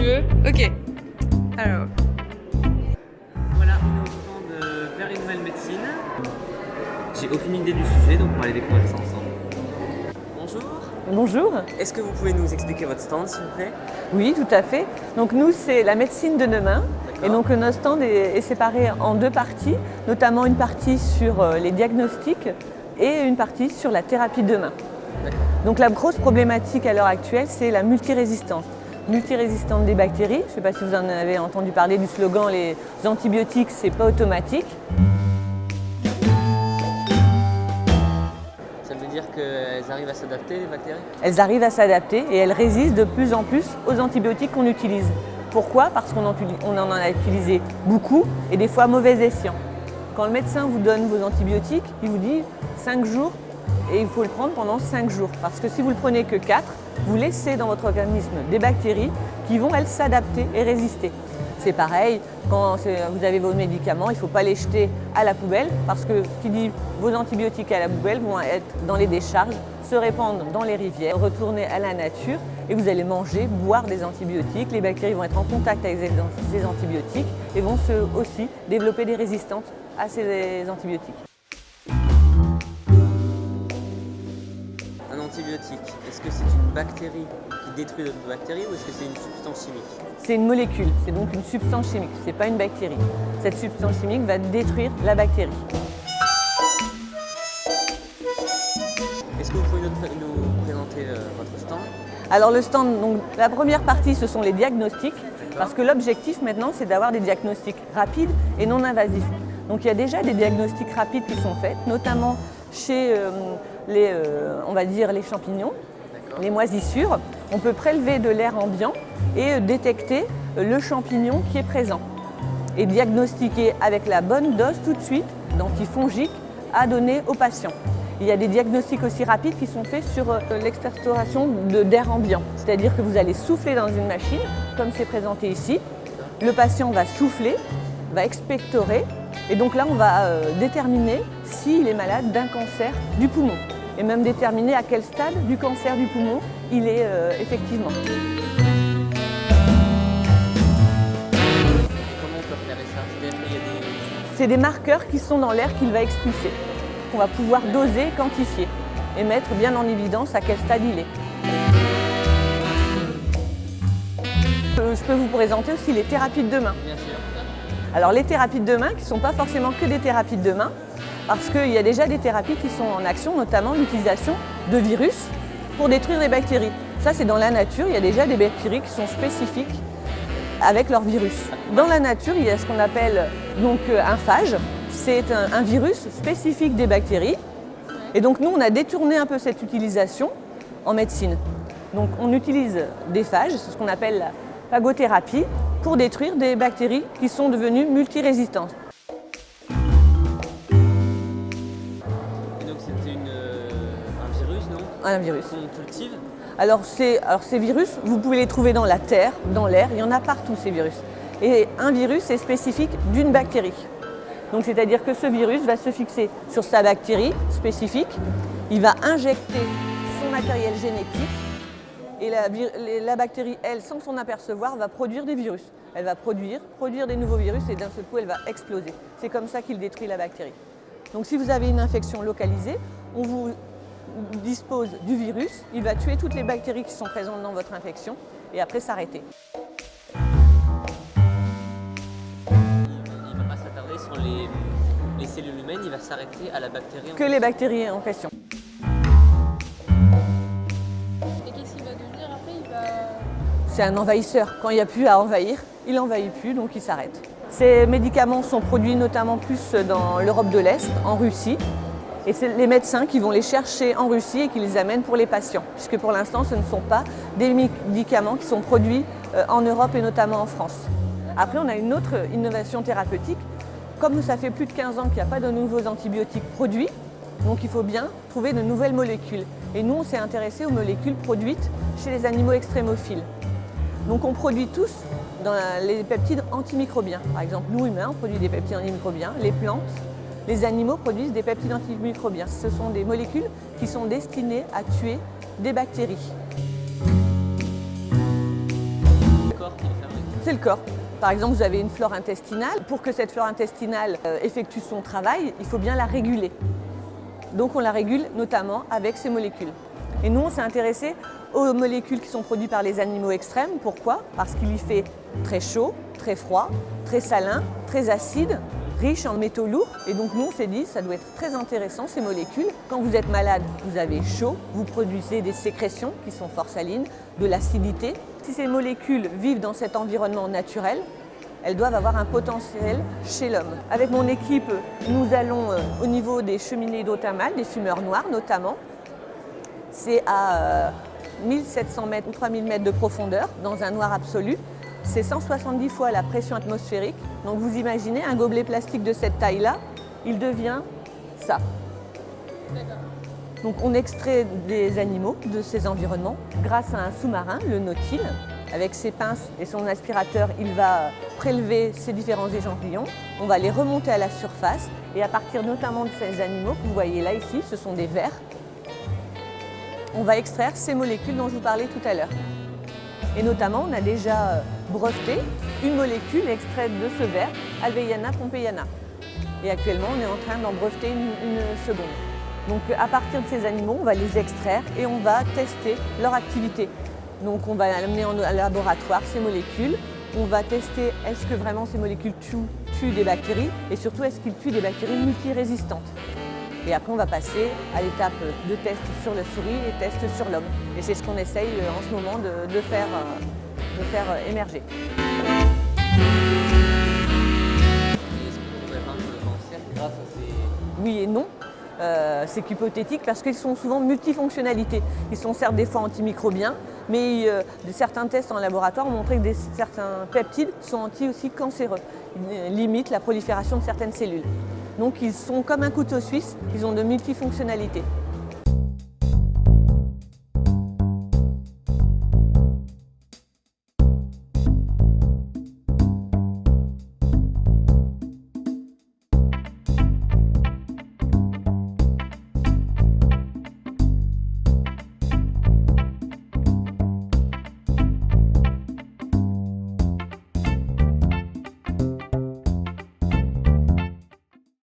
veux. Ok. Alors. Voilà, on est au stand Very Well Médecine. J'ai aucune idée du sujet, donc on va aller découvrir ça ensemble. Bonjour. Bonjour. Est-ce que vous pouvez nous expliquer votre stand, s'il vous plaît? Oui, tout à fait. Donc nous, c'est la médecine de demain. Et donc notre stand est séparé en deux parties, notamment une partie sur les diagnostics et une partie sur la thérapie de demain. Donc la grosse problématique à l'heure actuelle, c'est la multirésistance. Multirésistante des bactéries. Je ne sais pas si vous en avez entendu parler du slogan « les antibiotiques, c'est pas automatique ». Ça veut dire qu'elles arrivent à s'adapter, les bactéries? Elles arrivent à s'adapter et elles résistent de plus en plus aux antibiotiques qu'on utilise. Pourquoi? Parce qu'on en a utilisé beaucoup et des fois à mauvais escient. Quand le médecin vous donne vos antibiotiques, il vous dit 5 jours et il faut le prendre pendant 5 jours. Parce que si vous ne le prenez que 4, vous laissez dans votre organisme des bactéries qui vont, elles, s'adapter et résister. C'est pareil, quand vous avez vos médicaments, il ne faut pas les jeter à la poubelle parce que ce qui dit vos antibiotiques à la poubelle vont être dans les décharges, se répandre dans les rivières, retourner à la nature et vous allez manger, boire des antibiotiques. Les bactéries vont être en contact avec ces antibiotiques et vont aussi développer des résistances à ces antibiotiques. Un antibiotique, est-ce que c'est une bactérie qui détruit d'autres bactéries ou est-ce que c'est une substance chimique? C'est une molécule, c'est donc une substance chimique, ce n'est pas une bactérie. Cette substance chimique va détruire la bactérie. Est-ce que vous pouvez nous présenter votre stand? Alors le stand, donc, la première partie, ce sont les diagnostics, parce que l'objectif maintenant, c'est d'avoir des diagnostics rapides et non invasifs. Donc il y a déjà des diagnostics rapides qui sont faits, notamment chez on va dire les champignons, les moisissures. On peut prélever de l'air ambiant et détecter le champignon qui est présent et diagnostiquer avec la bonne dose tout de suite d'antifongiques à donner aux patients. Il y a des diagnostics aussi rapides qui sont faits sur l'expectoration d'air ambiant, c'est-à-dire que vous allez souffler dans une machine, comme c'est présenté ici. Le patient va souffler, va expectorer, et donc là on va déterminer s'il est malade d'un cancer du poumon, et même déterminer à quel stade du cancer du poumon il est effectivement. Comment on peut repérer ça? C'est-à-dire qu'il y a C'est des marqueurs qui sont dans l'air qu'il va expulser, qu'on va pouvoir doser, quantifier et mettre bien en évidence à quel stade il est. Je peux vous présenter aussi les thérapies de demain. Bien sûr. Alors les thérapies de demain qui ne sont pas forcément que des thérapies de demain, parce qu'il y a déjà des thérapies qui sont en action, notamment l'utilisation de virus pour détruire des bactéries. Ça c'est dans la nature, il y a déjà des bactéries qui sont spécifiques avec leur virus. Dans la nature, il y a ce qu'on appelle donc un phage. C'est un virus spécifique des bactéries. Et donc nous, on a détourné un peu cette utilisation en médecine. Donc on utilise des phages, c'est ce qu'on appelle la phagothérapie, pour détruire des bactéries qui sont devenues multirésistantes. Et donc c'était un virus, non? Un virus. Qu'on cultive? Alors ces virus, vous pouvez les trouver dans la terre, dans l'air, il y en a partout ces virus. Et un virus est spécifique d'une bactérie. Donc c'est-à-dire que ce virus va se fixer sur sa bactérie spécifique, il va injecter son matériel génétique et la bactérie, elle, sans s'en apercevoir, va produire des virus. Elle va produire des nouveaux virus et d'un seul coup, elle va exploser. C'est comme ça qu'il détruit la bactérie. Donc si vous avez une infection localisée, on vous dispose du virus, il va tuer toutes les bactéries qui sont présentes dans votre infection et après s'arrêter. Il ne va pas s'attarder sur les cellules humaines, il va s'arrêter à la bactérie. Que les bactéries en question. Et qu'est-ce qu'il va devenir après? C'est un envahisseur. Quand il n'y a plus à envahir, il n'envahit plus, donc il s'arrête. Ces médicaments sont produits notamment plus dans l'Europe de l'Est, en Russie. Et c'est les médecins qui vont les chercher en Russie et qui les amènent pour les patients. Puisque pour l'instant, ce ne sont pas des médicaments qui sont produits en Europe et notamment en France. Après, on a une autre innovation thérapeutique. Comme ça fait plus de 15 ans qu'il n'y a pas de nouveaux antibiotiques produits, donc il faut bien trouver de nouvelles molécules. Et nous, on s'est intéressé aux molécules produites chez les animaux extrémophiles. Donc on produit tous les peptides antimicrobiens. Par exemple, nous humains, on produit des peptides antimicrobiens, les plantes, les animaux produisent des peptides antimicrobiens. Ce sont des molécules qui sont destinées à tuer des bactéries. Le corps qui est C'est le corps. Par exemple, vous avez une flore intestinale. Pour que cette flore intestinale effectue son travail, il faut bien la réguler. Donc on la régule notamment avec ces molécules. Et nous, on s'est intéressé aux molécules qui sont produites par les animaux extrêmes. Pourquoi? Parce qu'il y fait très chaud, très froid, très salin, très acide, riche en métaux lourds. Et donc nous, on s'est dit, ça doit être très intéressant ces molécules. Quand vous êtes malade, vous avez chaud, vous produisez des sécrétions qui sont fort salines, de l'acidité. Si ces molécules vivent dans cet environnement naturel, elles doivent avoir un potentiel chez l'homme. Avec mon équipe, nous allons au niveau des cheminées d'eau thermale, des fumeurs noirs notamment. C'est à 1700 mètres ou 3000 mètres de profondeur, dans un noir absolu. C'est 170 fois la pression atmosphérique. Donc vous imaginez un gobelet plastique de cette taille-là, il devient ça. Donc on extrait des animaux de ces environnements grâce à un sous-marin, le Nautile. Avec ses pinces et son aspirateur, il va prélever ces différents échantillons. On va les remonter à la surface et à partir notamment de ces animaux que vous voyez là ici, ce sont des vers, on va extraire ces molécules dont je vous parlais tout à l'heure. Et notamment, on a déjà breveté une molécule extraite de ce ver, Alveiana pompeiana. Et actuellement, on est en train d'en breveter une seconde. Donc à partir de ces animaux, on va les extraire et on va tester leur activité. Donc on va amener en laboratoire ces molécules, on va tester est-ce que vraiment ces molécules tuent des bactéries et surtout est-ce qu'ils tuent des bactéries multirésistantes. Et après on va passer à l'étape de test sur la souris et test sur l'homme. Et c'est ce qu'on essaye en ce moment de faire émerger. Est-ce qu'on pourrait vaincre le cancer grâce à ces... Oui et non. C'est hypothétique parce qu'ils sont souvent multifonctionnalités. Ils sont certes des fois antimicrobiens, mais certains tests en laboratoire ont montré que certains peptides sont aussi cancéreux. Ils limitent la prolifération de certaines cellules. Donc ils sont comme un couteau suisse, ils ont de multifonctionnalités.